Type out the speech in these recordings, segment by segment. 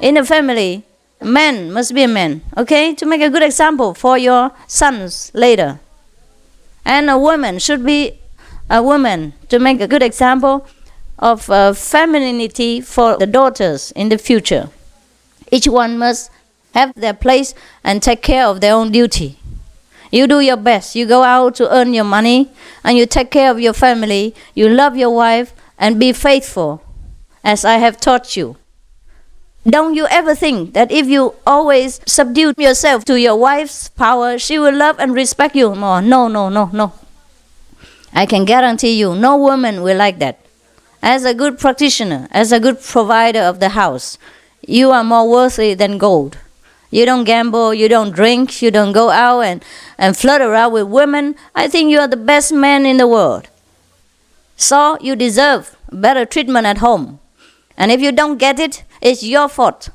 In a family, man must be a man, okay? To make a good example for your sons later. And a woman should be a woman to make a good example of femininity for the daughters in the future. Each one must have their place and take care of their own duty. You do your best. You go out to earn your money and you take care of your family. You love your wife and be faithful as I have taught you. Don't you ever think that if you always subdue yourself to your wife's power, she will love and respect you more. No. I can guarantee you, no woman will like that. As a good practitioner, as a good provider of the house, you are more worthy than gold. You don't gamble, you don't drink, you don't go out and flirt around with women. I think you are the best man in the world. So you deserve better treatment at home. And if you don't get it, it's your fault.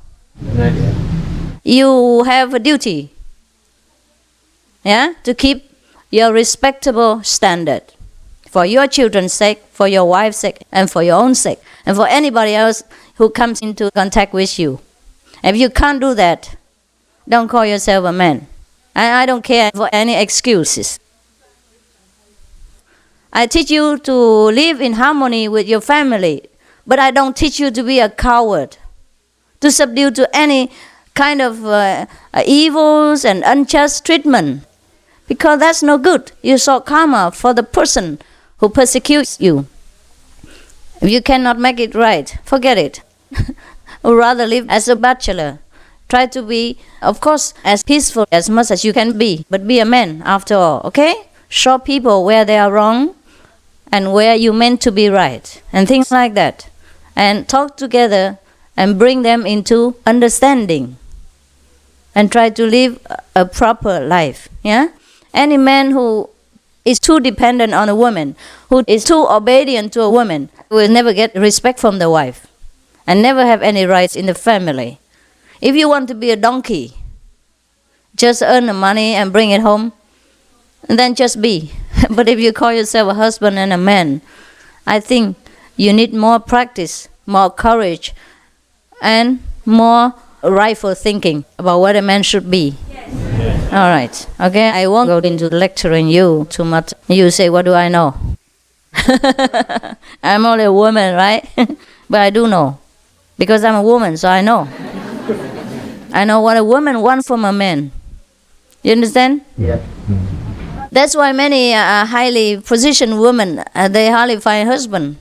You have a duty, to keep your respectable standard for your children's sake, for your wife's sake, and for your own sake, and for anybody else who comes into contact with you. If you can't do that, don't call yourself a man. I don't care for any excuses. I teach you to live in harmony with your family, but I don't teach you to be a coward, to subdue to any kind of evils and unjust treatment, because that's no good. You saw karma for the person who persecutes you. If you cannot make it right, forget it. Or rather live as a bachelor. Try to be, of course, as peaceful as much as you can be, but be a man after all, okay? Show people where they are wrong and where you meant to be right, and things like that. And talk together and bring them into understanding and try to live a proper life, Any man who is too dependent on a woman, who is too obedient to a woman, will never get respect from the wife and never have any rights in the family. If you want to be a donkey, just earn the money and bring it home, and then just be. But if you call yourself a husband and a man, I think you need more practice, more courage, and more rightful thinking about what a man should be. Yes. All right. Okay, I won't go into lecturing you too much. You say, what do I know? I'm only a woman, right? But I do know. Because I'm a woman, so I know. I know what a woman wants from a man. You understand? Yeah. That's why many highly positioned women, they hardly find a husband.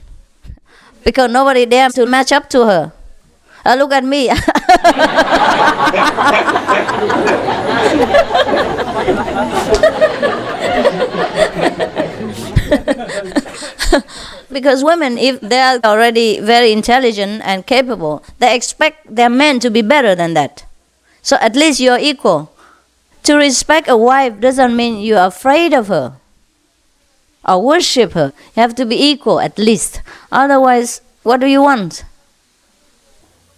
Because nobody dares to match up to her. Look at me. Because women, if they are already very intelligent and capable, they expect their men to be better than that. So at least you're equal. To respect a wife doesn't mean you're afraid of her or worship her. You have to be equal at least. Otherwise, what do you want?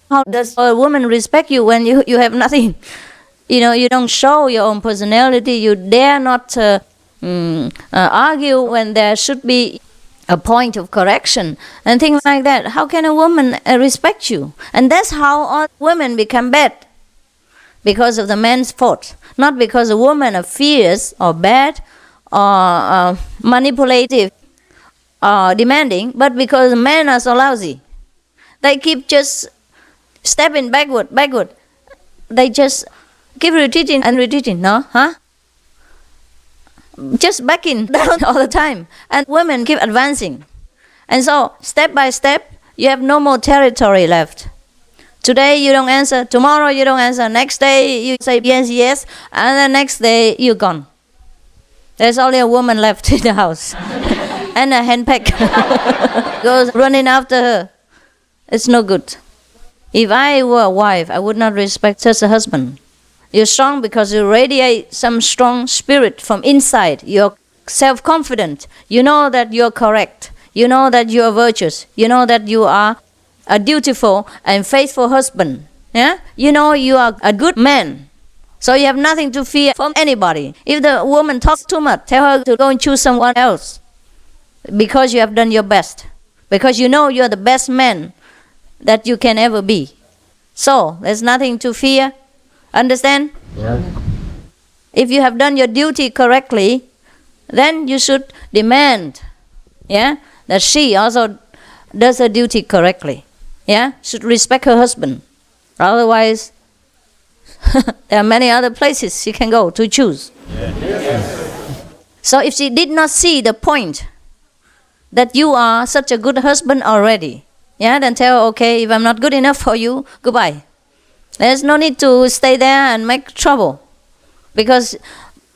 How does a woman respect you when you have nothing? You don't show your own personality. You dare not argue when there should be a point of correction and things like that. How can a woman respect you? And that's how all women become bad. Because of the man's fault. Not because a woman is fierce or bad or manipulative or demanding, but because men are so lousy. They keep just stepping backward. They just keep retreating and retreating, just backing down all the time. And women keep advancing. And so, step by step, you have no more territory left. Today you don't answer, tomorrow you don't answer, next day you say yes, and the next day you're gone. There's only a woman left in the house. And a handbag goes running after her. It's no good. If I were a wife, I would not respect such a husband. You're strong because you radiate some strong spirit from inside. You're self-confident. You know that you're correct. You know that you're virtuous. You know that you are a dutiful and faithful husband. You know you are a good man. So you have nothing to fear from anybody. If the woman talks too much, tell her to go and choose someone else. Because you have done your best. Because you know you're the best man that you can ever be. So, there's nothing to fear. Understand? Yes. If you have done your duty correctly, then you should demand, that she also does her duty correctly. Should respect her husband. Otherwise, there are many other places she can go to choose. So if she did not see the point that you are such a good husband already, then tell her, okay, if I'm not good enough for you, goodbye. There's no need to stay there and make trouble, because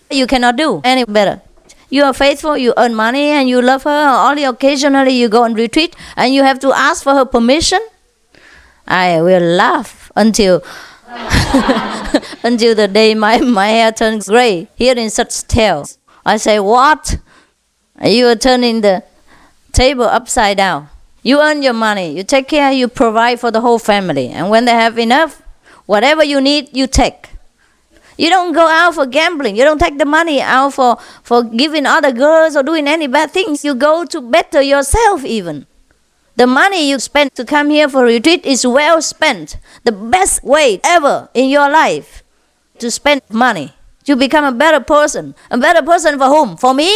you cannot do any better. You are faithful, you earn money, and you love her. Only occasionally you go on retreat, and you have to ask for her permission. I will laugh until until the day my hair turns gray, hearing such tales. I say, what? You are turning the table upside down. You earn your money, you take care, you provide for the whole family. And when they have enough, whatever you need, you take. You don't go out for gambling. You don't take the money out for giving other girls or doing any bad things. You go to better yourself even. The money you spend to come here for retreat is well spent. The best way ever in your life to spend money. To become a better person. A better person for whom? For me?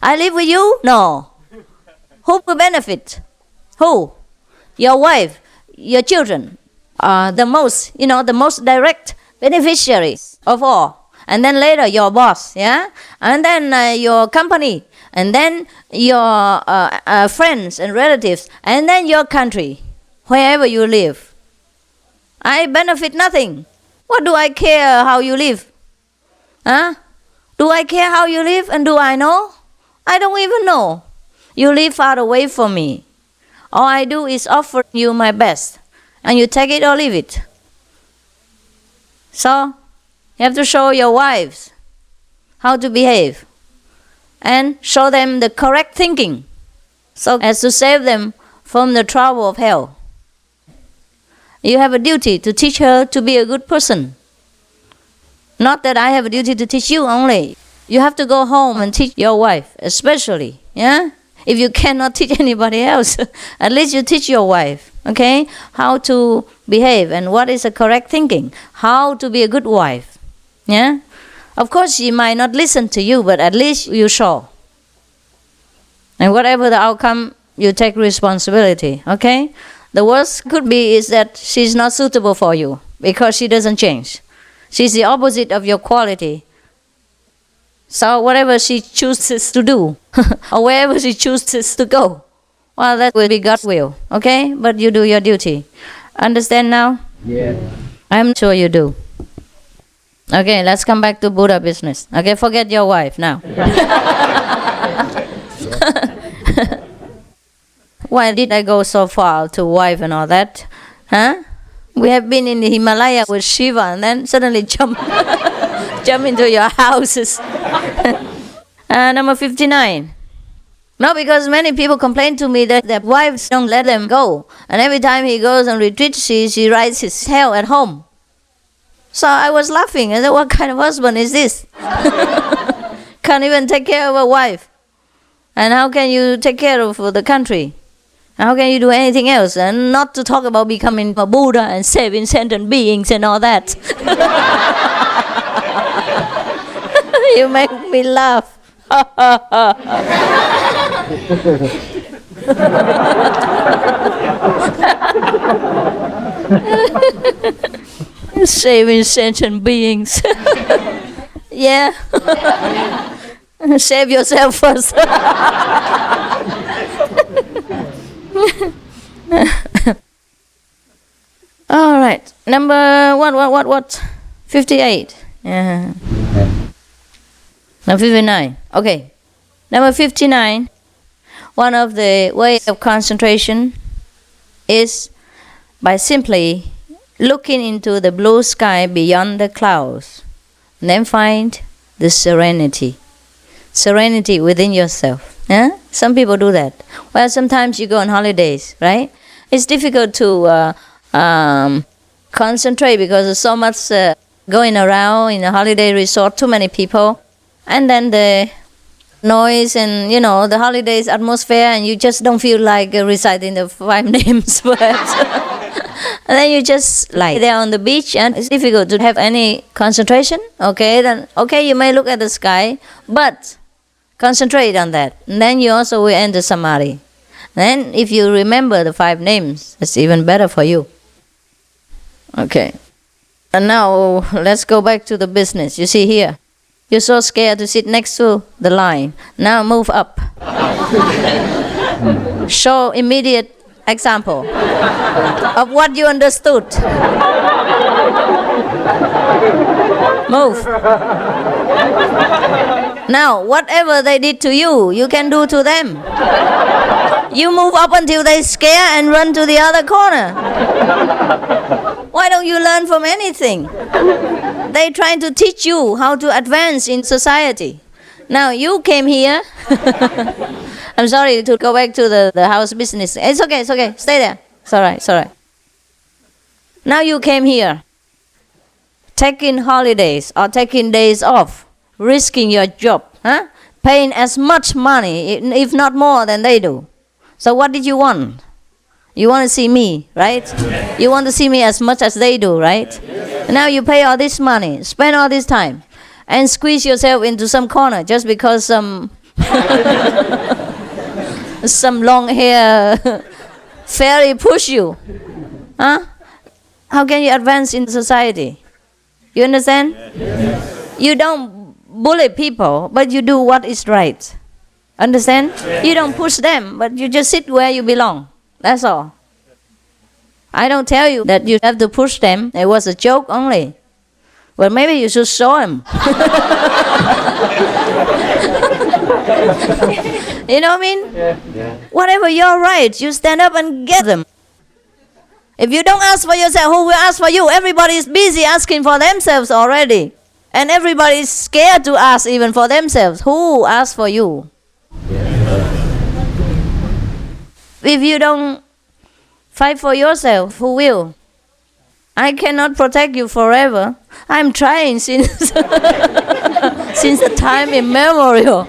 I live with you? No. Who will benefit? Who? Your wife, your children are the most direct beneficiaries of all. And then later your boss, and then your company, and then your friends and relatives, and then your country, wherever you live. I benefit nothing. What do I care how you live? Do I care how you live, and do I know? I don't even know. You live far away from me. All I do is offer you my best, and you take it or leave it. So, you have to show your wives how to behave and show them the correct thinking so as to save them from the trouble of hell. You have a duty to teach her to be a good person. Not that I have a duty to teach you only. You have to go home and teach your wife, especially, If you cannot teach anybody else, at least you teach your wife, okay? How to behave and what is the correct thinking. How to be a good wife, Of course, she might not listen to you, but at least you show. And whatever the outcome, you take responsibility, okay? The worst could be is that she's not suitable for you because she doesn't change. She's the opposite of your quality. So whatever she chooses to do, or wherever she chooses to go, well, that will be God's will, okay? But you do your duty. Understand now? Yeah. I'm sure you do. Okay, let's come back to Buddha business. Okay, forget your wife now. Why did I go so far to wife and all that? We have been in the Himalaya with Shiva and then suddenly jump into your houses. Number 59. No, because many people complain to me that their wives don't let them go. And every time he goes on retreat, she rides his hell at home. So I was laughing. I said, what kind of husband is this? Can't even take care of a wife. And how can you take care of the country? How can you do anything else? And not to talk about becoming a Buddha and saving sentient beings and all that. You make me laugh. Saving sentient beings. Yeah. Save yourself first. All right. Number what? 58. Yeah. Number 59. Okay. Number 59. One of the ways of concentration is by simply looking into the blue sky beyond the clouds. And then find the serenity. Serenity within yourself. Some people do that. Well, sometimes you go on holidays, right? It's difficult to concentrate because there's so much going around in a holiday resort, too many people. And then the noise and, the holidays atmosphere, and you just don't feel like reciting the 5 names, perhaps. And then you just lie there on the beach and it's difficult to have any concentration. Okay, then you may look at the sky, but concentrate on that. And then you also will enter samadhi. Then if you remember the 5 names, it's even better for you. Okay. And now let's go back to the business. You see here, you're so scared to sit next to the line. Now move up. Show immediate example of what you understood. Move. Now, whatever they did to you, you can do to them. You move up until they scare and run to the other corner. Why don't you learn from anything? They trying to teach you how to advance in society. Now you came here. I'm sorry to go back to the house business. It's okay. Stay there. It's all right. Now you came here, taking holidays or taking days off, risking your job, paying as much money, if not more than they do. So what did you want? You want to see me, right? You want to see me as much as they do, right? Now you pay all this money, spend all this time, and squeeze yourself into some corner just because some long hair fairy push you. How can you advance in society? You understand? You don't bully people, but you do what is right. Understand? You don't push them, but you just sit where you belong. That's all. I don't tell you that you have to push them. It was a joke only. Well, maybe you should show them. You know what I mean? Yeah. Whatever your rights, you stand up and get them. If you don't ask for yourself, who will ask for you? Everybody is busy asking for themselves already. And everybody is scared to ask even for themselves. Who asks for you? If you don't fight for yourself, who will? I cannot protect you forever. I'm trying since since the time immemorial.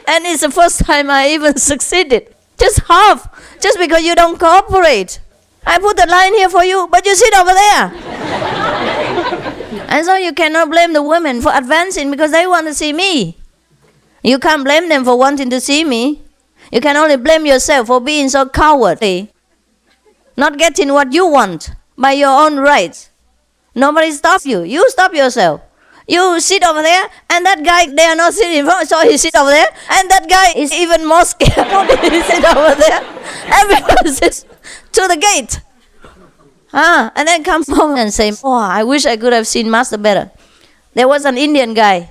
And it's the first time I even succeeded. Just half. Just because you don't cooperate. I put the line here for you, but you sit over there. And so you cannot blame the women for advancing because they want to see me. You can't blame them for wanting to see me. You can only blame yourself for being so cowardly. Not getting what you want by your own rights. Nobody stops you. You stop yourself. You sit over there, and that guy, they are not sitting in front, so he sits over there, and that guy is even more scared. He sits over there. Everyone sits to the gate. And then come home and say, oh, I wish I could have seen Master better. There was an Indian guy,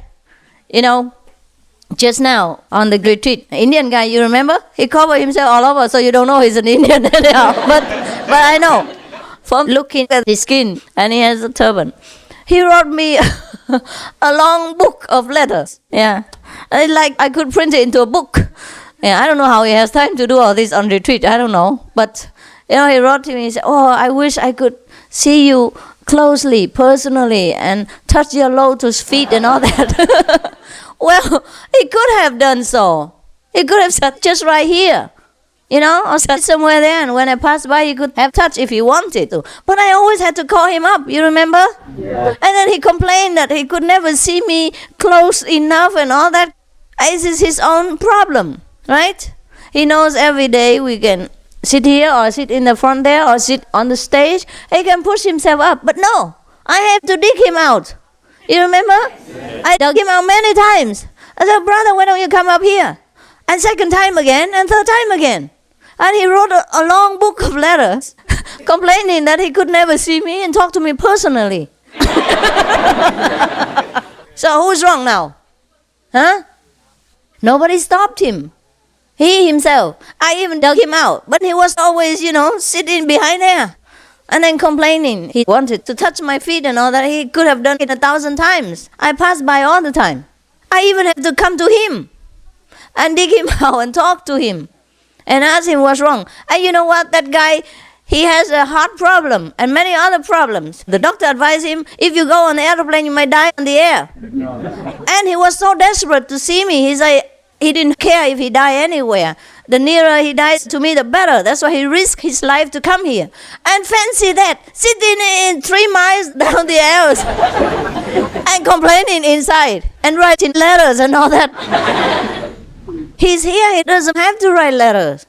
just now on the retreat. Indian guy, you remember? He covered himself all over, so you don't know he's an Indian anyhow. But I know from looking at his skin, and he has a turban. He wrote me a long book of letters. Yeah, like I could print it into a book. Yeah, I don't know how he has time to do all this on retreat. I don't know, but he wrote to me. He said, "Oh, I wish I could see you closely, personally, and touch your lotus feet and all that." Well, he could have done so. He could have sat just right here, or sat somewhere there, and when I passed by, he could have touched if he wanted to. But I always had to call him up, you remember? Yeah. And then he complained that he could never see me close enough and all that. This is his own problem, right? He knows every day we can sit here or sit in the front there or sit on the stage. He can push himself up, but no, I have to dig him out. You remember? Yeah. I dug him out many times. I said, brother, why don't you come up here? And second time again, and third time again. And he wrote a long book of letters complaining that he could never see me and talk to me personally. So who's wrong now? Huh? Nobody stopped him. He himself. I even dug him out. But he was always, sitting behind there. And then complaining. He wanted to touch my feet and all that. He could have done it 1,000 times. I passed by all the time. I even have to come to him and dig him out and talk to him and ask him what's wrong. And you know what? That guy, he has a heart problem and many other problems. The doctor advised him, if you go on the airplane, you might die on the air. And he was so desperate to see me. He said he didn't care if he died anywhere. The nearer he dies to me, the better. That's why he risked his life to come here. And fancy that, sitting in 3 miles down the hills and complaining inside and writing letters and all that. He's here, he doesn't have to write letters.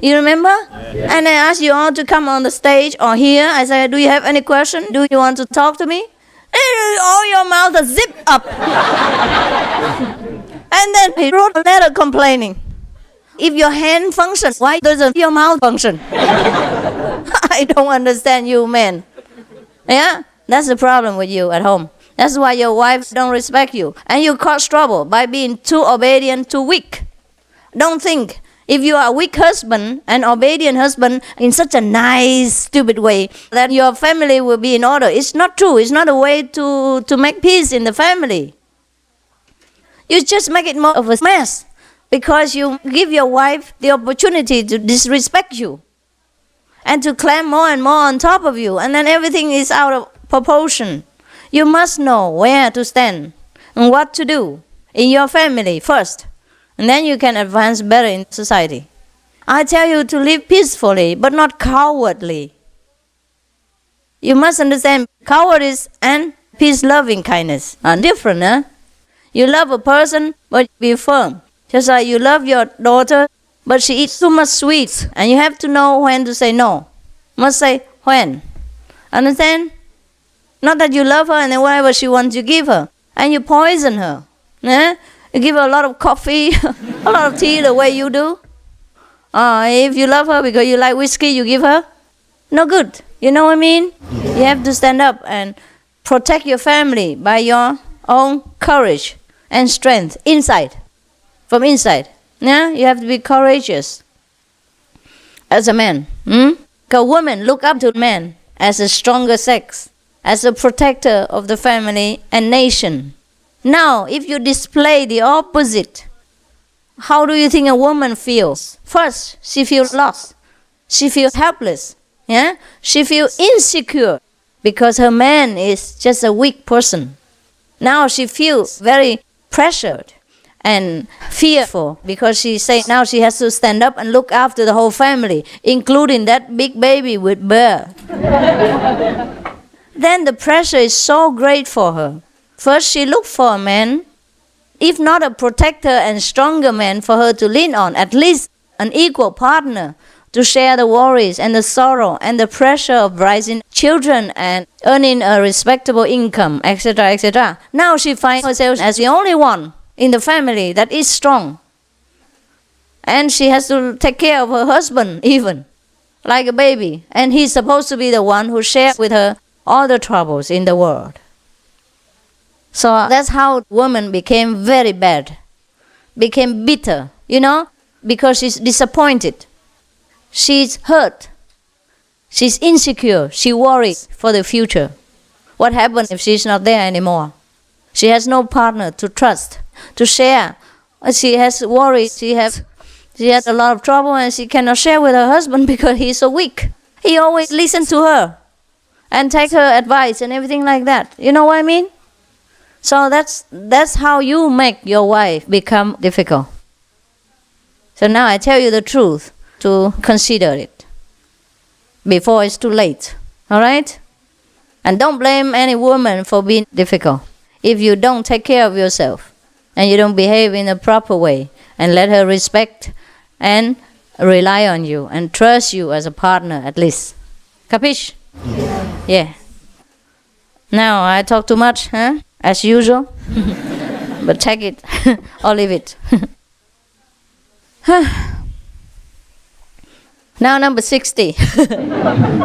You remember? And I asked you all to come on the stage or here. I said, do you have any question? Do you want to talk to me? And all your mouth is zipped up. And then he wrote a letter complaining. If your hand functions, why doesn't your mouth function? I don't understand you men. Yeah? That's the problem with you at home. That's why your wife don't respect you. And you cause trouble by being too obedient, too weak. Don't think. If you are a weak husband, an obedient husband, in such a nice, stupid way, that your family will be in order. It's not true. It's not a way to make peace in the family. You just make it more of a mess because you give your wife the opportunity to disrespect you and to climb more and more on top of you, and then everything is out of proportion. You must know where to stand and what to do in your family first, and then you can advance better in society. I tell you to live peacefully, but not cowardly. You must understand, cowardice and peace-loving kindness are different, huh? You love a person, but be firm. Just like you love your daughter, but she eats too much sweets, and you have to know when to say no. Must say when. Understand? Not that you love her and then whatever she wants you give her. And you poison her. Eh? You give her a lot of coffee, a lot of tea the way you do. If you love her because you like whiskey, you give her. No good. You know what I mean? You have to stand up and protect your family by your own courage and strength inside. From inside. Yeah? You have to be courageous as a man. Because women look up to men as a stronger sex, as a protector of the family and nation. Now, if you display the opposite, how do you think a woman feels? First, she feels lost. She feels helpless. Yeah? She feels insecure because her man is just a weak person. Now she feels very pressured and fearful because she says now she has to stand up and look after the whole family, including that big baby with bear. Then the pressure is so great for her. First she looked for a man, if not a protector and stronger man for her to lean on, at least an equal partner to share the worries and the sorrow and the pressure of raising children and earning a respectable income, etc., etc. Now she finds herself as the only one in the family that is strong. And she has to take care of her husband even, like a baby. And he's supposed to be the one who shares with her all the troubles in the world. So that's how woman became very bad, became bitter, because she's disappointed. She's hurt. She's insecure. She worries for the future. What happens if she's not there anymore? She has no partner to trust, to share. She has worries. She has a lot of trouble and she cannot share with her husband because he's so weak. He always listens to her and takes her advice and everything like that. You know what I mean? So that's how you make your wife become difficult. So now I tell you the truth to consider it before it's too late. All right? And don't blame any woman for being difficult. If you don't take care of yourself and you don't behave in a proper way and let her respect and rely on you and trust you as a partner at least. Capiche? Yeah. Now I talk too much, huh? As usual. But take it or leave it. Now number 60.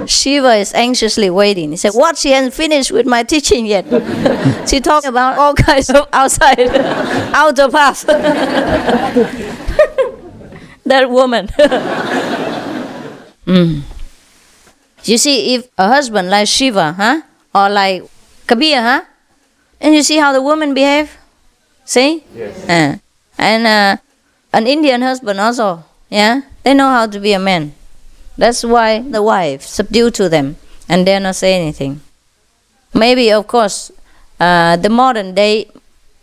Shiva is anxiously waiting. He said, what? She hasn't finished with my teaching yet. She talked about all kinds of outer path. That woman. You see, if a husband like Shiva, huh? Or like Kabir, huh? And you see how the woman behave? See? Yes. And an Indian husband also, yeah? They know how to be a man. That's why the wife subdue to them and dare not say anything. Maybe, of course, the modern day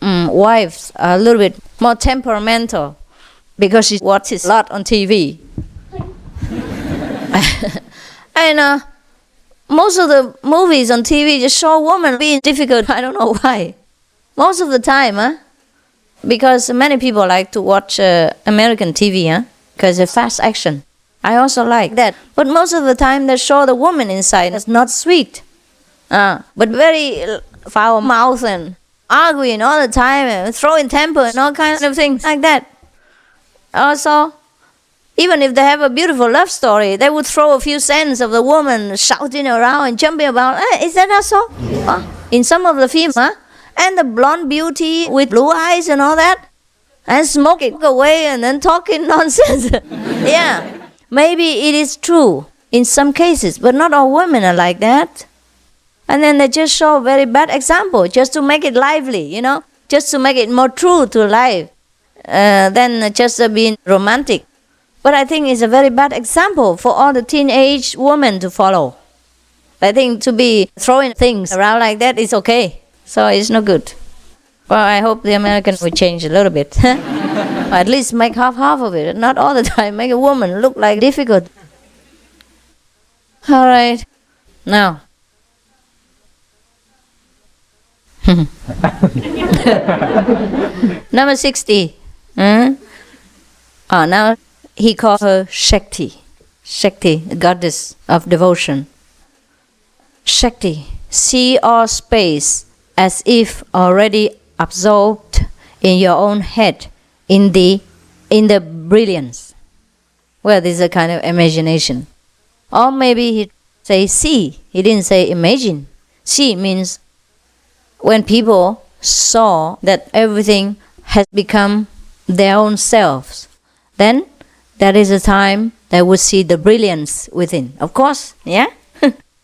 wives are a little bit more temperamental because she watches a lot on TV. And most of the movies on TV just show women being difficult. I don't know why. Most of the time, because many people like to watch American TV, because it's fast action. I also like that. But most of the time they show the woman inside is not sweet. But very foul mouth and arguing all the time and throwing temper and all kinds of things like that. Also, even if they have a beautiful love story, they would throw a few scenes of the woman shouting around and jumping about. Is that not so? In some of the films, and the blonde beauty with blue eyes and all that, and smoking away and then talking nonsense. Yeah, maybe it is true in some cases, but not all women are like that. And then they just show a very bad example just to make it lively, just to make it more true to life than just being romantic. But I think it's a very bad example for all the teenage women to follow. I think to be throwing things around like that is okay. So it's not good. Well, I hope the Americans will change a little bit. Or at least make half of it. Not all the time. Make a woman look like difficult. All right. Now. Number 60. Now he called her Shakti. Shakti, the goddess of devotion. Shakti, see all space as if already absorbed in your own head, in the brilliance. Well, this is a kind of imagination. Or maybe he say see. He didn't say imagine. See means when people saw that everything has become their own selves, then that is a time they would see the brilliance within. Of course, yeah?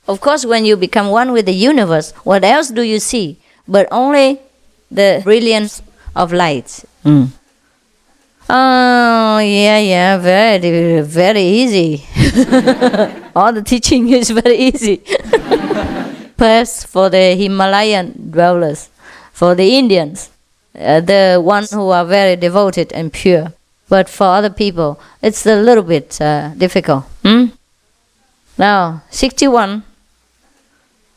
Of course, when you become one with the universe, what else do you see? But only the brilliance of light. Oh, yeah, very, very easy. All the teaching is very easy. Perhaps for the Himalayan dwellers, for the Indians, the ones who are very devoted and pure. But for other people, it's a little bit difficult. Now, 61.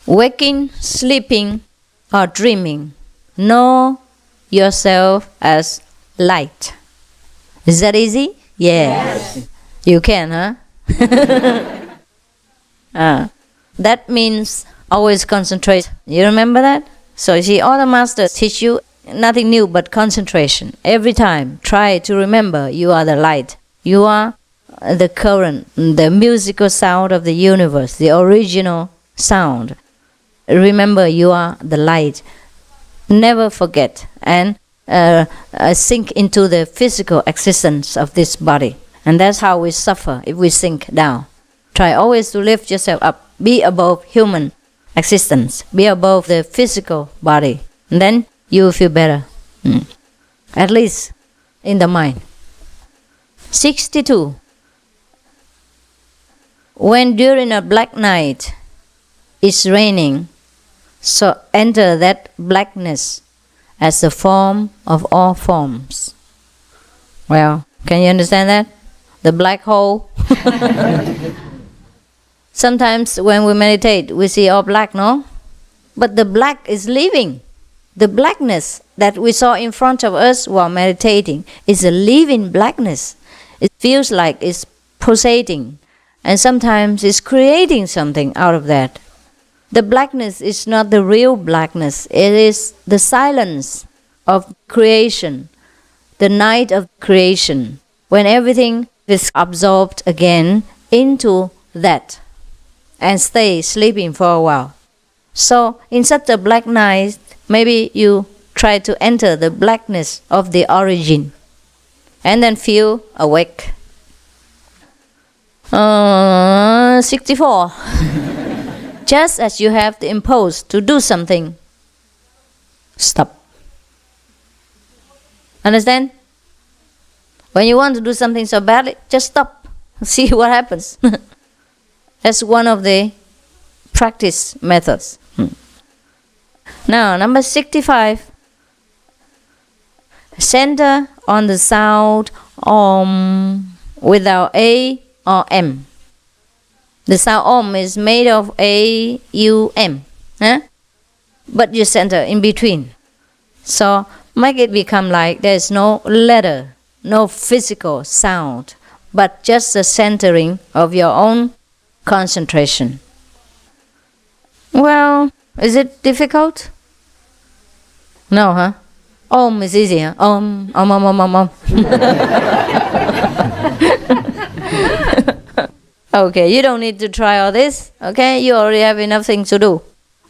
Waking, sleeping, or dreaming, know yourself as light. Is that easy? Yes. You can, that means always concentrate. You remember that? So you see, all the masters teach you nothing new but concentration. Every time, try to remember you are the light. You are the current, the musical sound of the universe, the original sound. Remember you are the light. Never forget and sink into the physical existence of this body. And that's how we suffer if we sink down. Try always to lift yourself up. Be above human existence. Be above the physical body. And then you will feel better. At least in the mind. 62. When during a black night it's raining, so enter that blackness as the form of all forms. Well, can you understand that? The black hole. Sometimes when we meditate, we see all black, no? But the black is living. The blackness that we saw in front of us while meditating is a living blackness. It feels like it's pulsating. And sometimes it's creating something out of that. The blackness is not the real blackness. It is the silence of creation, the night of creation, when everything is absorbed again into that and stay sleeping for a while. So in such a black night, maybe you try to enter the blackness of the origin and then feel awake. 64. Just as you have the impulse to do something, stop. Understand? When you want to do something so badly, just stop. See what happens. That's one of the practice methods. Now, number 65. Center on the sound Om without A or M. The sound Om is made of A, U, M. Huh? But you center in between. So make it become like there is no letter, no physical sound, but just the centering of your own concentration. Well, is it difficult? No, huh? Om is easy, huh? Om. Okay, you don't need to try all this, okay? You already have enough things to do.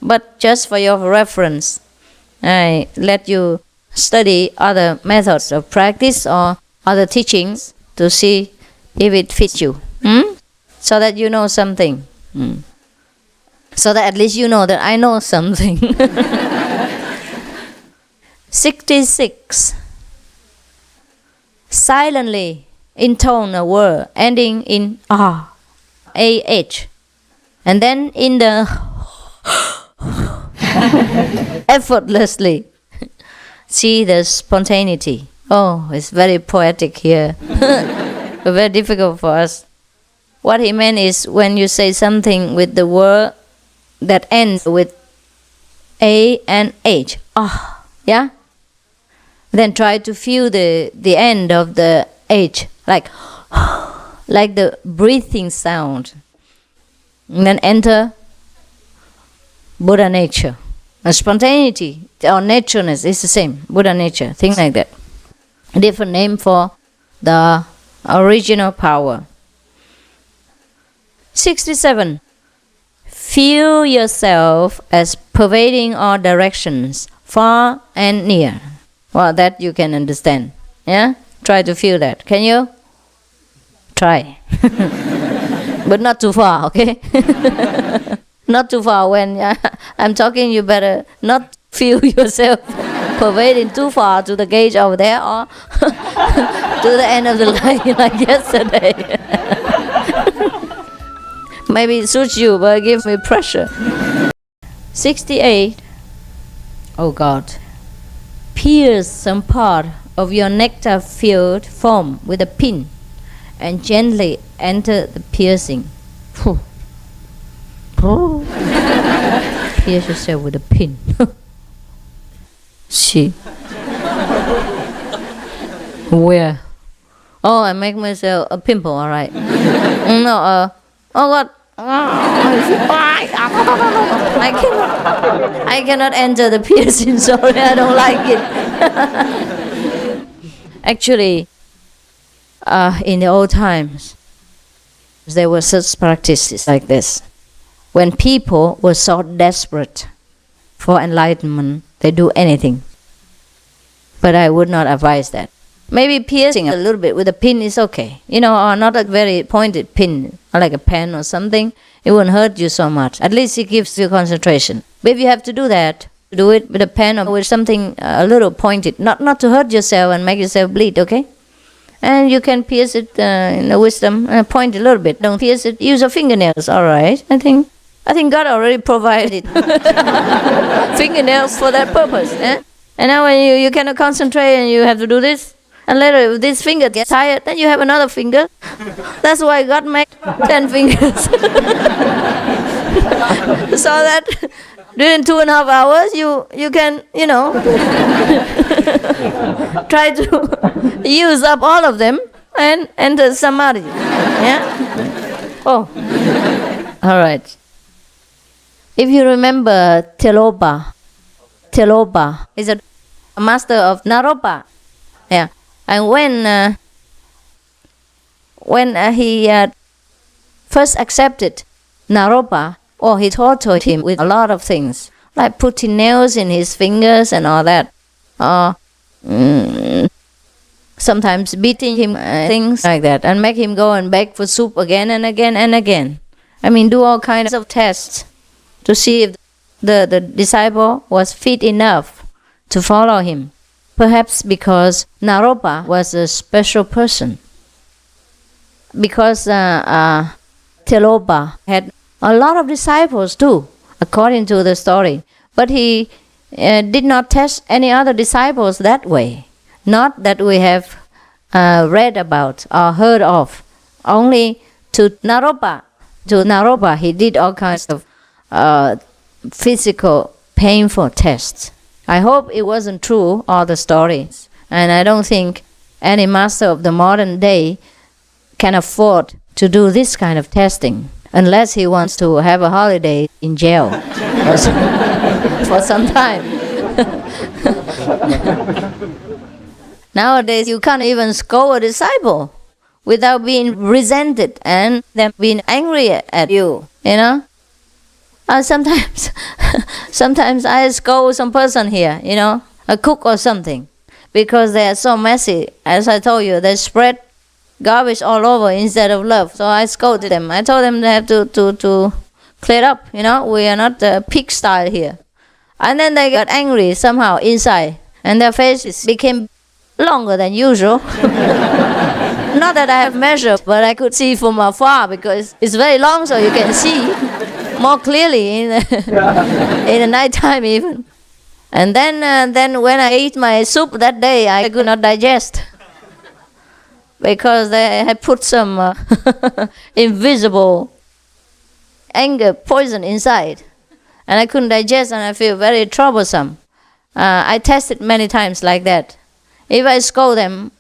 But just for your reference, I let you study other methods of practice or other teachings to see if it fits you. So that you know something. So that at least you know that I know something. 66. Silently intone a word ending in ah, ah, and then in the effortlessly see the spontaneity. Oh, it's very poetic here. Very difficult for us. What he meant is when you say something with the word that ends with A and H. Ah, yeah? Then try to feel the end of the H, like the breathing sound. And then enter Buddha nature. And spontaneity or natureness is the same. Buddha nature, things like that. A different name for the original power. 67. Feel yourself as pervading all directions, far and near. Well, that you can understand. Yeah? Try to feel that. Can you? Try. But not too far, okay? Not too far. When I'm talking, you better not feel yourself pervading too far to the gauge over there or to the end of the line like yesterday. Maybe it suits you, but it gives me pressure. 68. Oh God. Pierce some part of your nectar-filled form with a pin and gently enter the piercing. Pierce yourself with a pin. See? Where? Oh, I make myself a pimple, alright. No, oh God. I cannot enter the piercing, sorry, I don't like it. Actually, in the old times, there were such practices like this. When people were so desperate for enlightenment, they do anything. But I would not advise that. Maybe piercing a little bit with a pin is okay. You know, or not a very pointed pin, or like a pen or something. It won't hurt you so much. At least it gives you concentration. But if you have to do that, do it with a pen or with something a little pointed. Not to hurt yourself and make yourself bleed, okay? And you can pierce it in the wisdom, point a little bit. Don't pierce it. Use your fingernails, all right? I think God already provided fingernails for that purpose. Eh? And now when you cannot concentrate and you have to do this, and later if this finger gets tired, then you have another finger. That's why God made 10 fingers. So that during 2.5 hours you can, you know, try to use up all of them and enter samadhi. Yeah? Oh. All right. If you remember Telopa is a master of Naropa. Yeah. And when he first accepted Naropa, he tortured him with a lot of things, like putting nails in his fingers and all that. Sometimes beating him, things like that, and make him go and beg for soup again and again and again. I mean, do all kinds of tests to see if the disciple was fit enough to follow him. Perhaps because Naropa was a special person. Because Telopa had a lot of disciples too, according to the story. But he did not test any other disciples that way. Not that we have read about or heard of. Only to Naropa. To Naropa, he did all kinds of physical, painful tests. I hope it wasn't true, all the stories. And I don't think any master of the modern day can afford to do this kind of testing unless he wants to have a holiday in jail for some time. Nowadays, you can't even scold a disciple without being resented and them being angry at you, you know. Sometimes I scold some person here, you know, a cook or something, because they are so messy. As I told you, they spread garbage all over instead of love. So I scolded them. I told them they have to clear up, you know. We are not a pigsty here. And then they got angry somehow inside, and their faces became longer than usual. Not that I have measured, but I could see from afar because it's very long, so you can see more clearly in the night time even. And then when I ate my soup that day, I could not digest because they had put some invisible anger poison inside, and I couldn't digest, and I feel very troublesome. I tested many times like that. If I scold them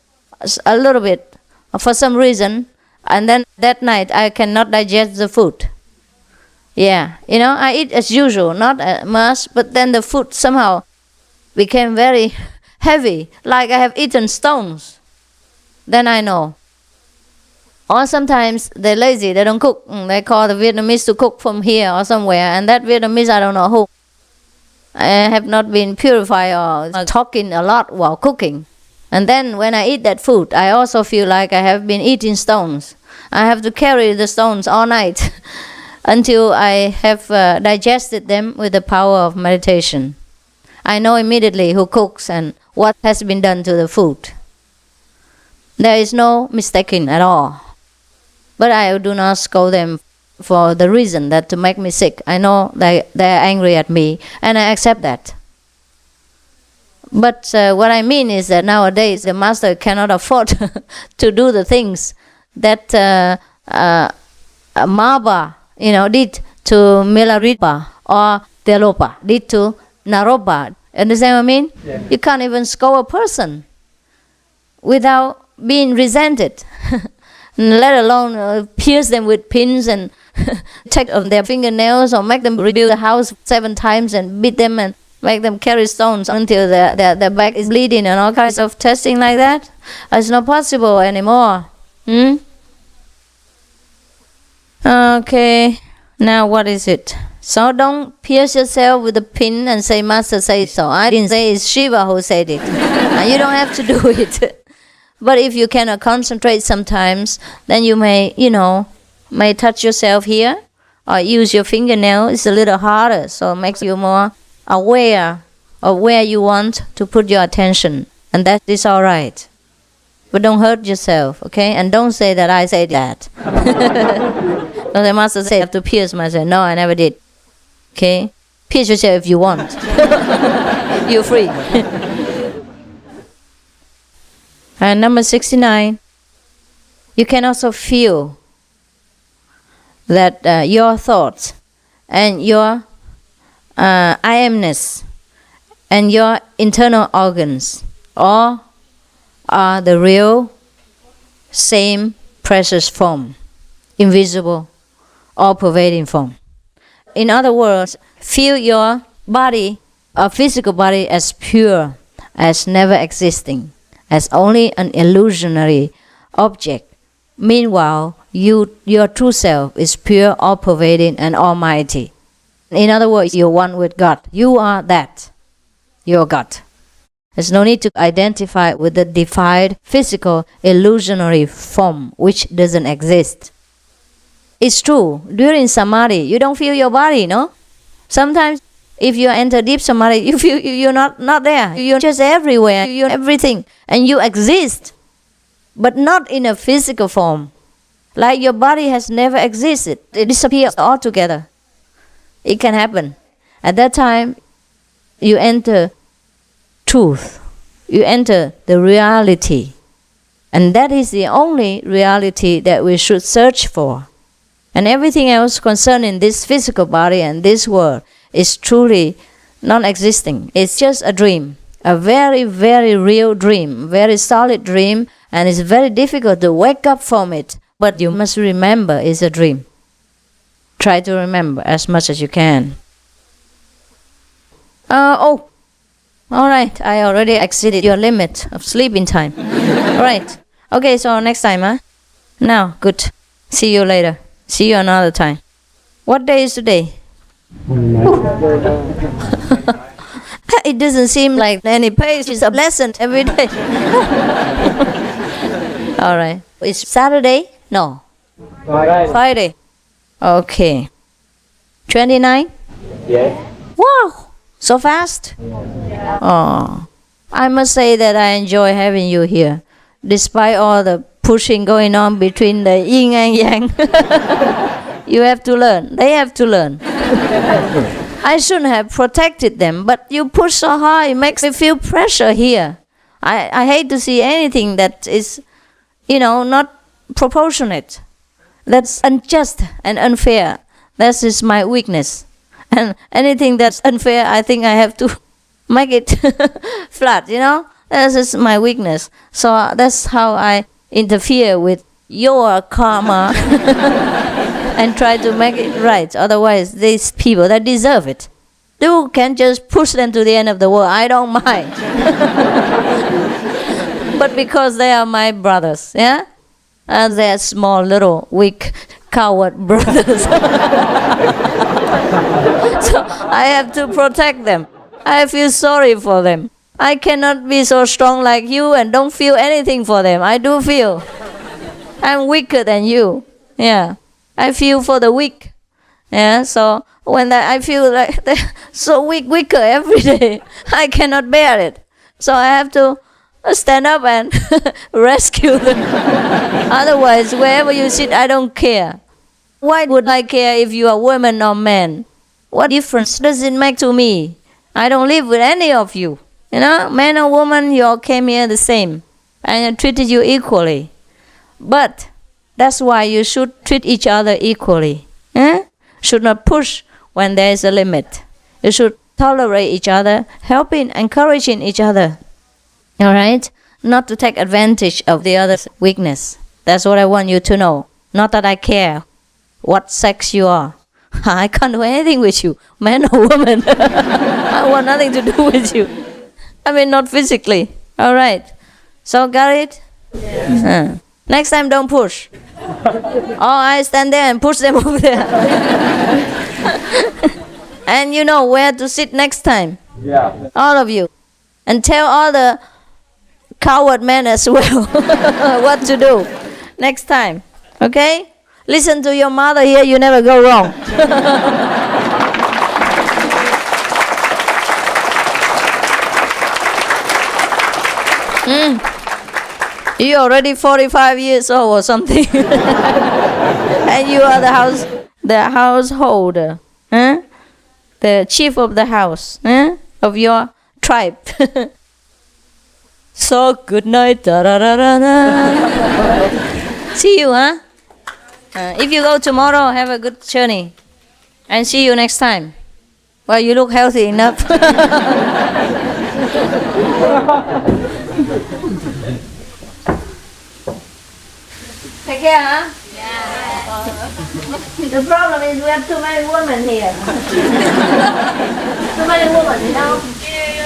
a little bit for some reason, and then that night I cannot digest the food. Yeah, you know, I eat as usual, not much, but then the food somehow became very heavy, like I have eaten stones. Then I know. Or sometimes they're lazy, they don't cook. They call the Vietnamese to cook from here or somewhere, and that Vietnamese, I don't know who. I have not been purified or talking a lot while cooking. And then when I eat that food, I also feel like I have been eating stones. I have to carry the stones all night until I have digested them with the power of meditation. I know immediately who cooks and what has been done to the food. There is no mistaking at all. But I do not scold them for the reason that to make me sick. I know they are angry at me, and I accept that. But what I mean is that nowadays the master cannot afford to do the things that Maba, you know, did to Milarepa or Telopa, did to Naropa. Understand what I mean? Yeah. You can't even scold a person without being resented, let alone pierce them with pins and take off their fingernails or make them rebuild the house 7 times and beat them and make them carry stones until their back is bleeding and all kinds of testing like that. It's not possible anymore. Okay, now what is it? So don't pierce yourself with a pin and say, Master say so. I didn't say, it's Shiva who said it. And you don't have to do it. But if you cannot concentrate sometimes, then you may, you know, may touch yourself here or use your fingernail. It's a little harder, so it makes you more aware of where you want to put your attention, and that is all right. But don't hurt yourself, okay? And don't say that I said that. No, the master said I have to pierce myself. No, I never did. Okay? Pierce yourself if you want. You're free. And number 69, you can also feel that your thoughts and your I amness and your internal organs all are the real same precious form, invisible, all-pervading form. In other words, feel your body, a physical body, as pure, as never existing, as only an illusionary object. Meanwhile, your true self is pure, all-pervading, and almighty. In other words, you're one with God. You are that. You're God. There's no need to identify with the defied, physical, illusionary form which doesn't exist. It's true. During samadhi, you don't feel your body, no? Sometimes, if you enter deep samadhi, you feel you're not there. You're just everywhere. You're everything. And you exist, but not in a physical form. Like your body has never existed. It disappears altogether. It can happen. At that time, you enter truth. You enter the reality. And that is the only reality that we should search for. And everything else concerning this physical body and this world is truly non-existing. It's just a dream, a very, very real dream, very solid dream, and it's very difficult to wake up from it. But you must remember it's a dream. Try to remember as much as you can. All right, I already exceeded your limit of sleeping time. All right. Okay, so next time, huh? Now, good. See you later. See you another time. What day is today? It doesn't seem like any page is a lesson every day. All right. It's Saturday? No. Friday. Okay. 29? Yes. Wow, so fast? Oh, I must say that I enjoy having you here, despite all the pushing going on between the yin and yang. You have to learn. They have to learn. I shouldn't have protected them, but you push so hard, it makes me feel pressure here. I hate to see anything that is, not proportionate. That's unjust and unfair. That is my weakness. And anything that's unfair, I think I have to make it flat, That is my weakness. So that's how I interfere with your karma and try to make it right. Otherwise, these people, they deserve it. You can just push them to the end of the world. I don't mind. But because they are my brothers, yeah? And they are small, little, weak, coward brothers. So I have to protect them. I feel sorry for them. I cannot be so strong like you and don't feel anything for them. I do feel. I'm weaker than you. Yeah. I feel for the weak. Yeah. So when I feel like they're so weaker every day, I cannot bear it. So I have to stand up and rescue them. Otherwise, wherever you sit, I don't care. Why would I care if you are woman or man? What difference does it make to me? I don't live with any of you. Man or woman, you all came here the same. And I treated you equally. But that's why you should treat each other equally. Should not push when there is a limit. You should tolerate each other, helping, encouraging each other. All right? Not to take advantage of the other's weakness. That's what I want you to know. Not that I care what sex you are. I can't do anything with you, man or woman. I want nothing to do with you. I mean, not physically. All right. So, got it? Yeah. Next time, don't push. I stand there and push them over there. And you know where to sit next time. Yeah. All of you. And tell all the coward men as well what to do next time. Okay? Listen to your mother here, you never go wrong. You're already 45 years old or something. And you are the householder. The chief of the house, of your tribe. So good night. See you, huh? If you go tomorrow, have a good journey. And see you next time. Well, you look healthy enough. Take care, huh? Yeah. The problem is we have too many women here. Too many women,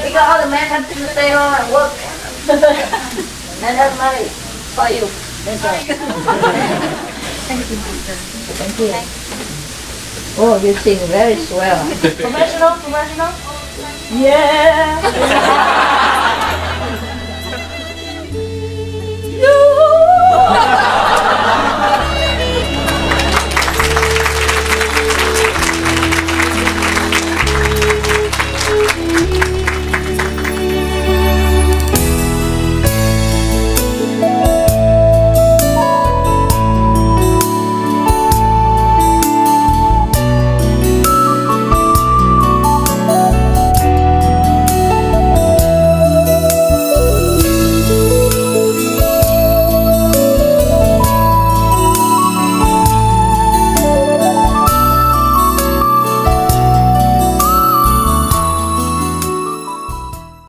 Because all the men have to stay home and work. And have money for you. That's all. Thank you. Oh, you sing very swell. Professional? Yeah.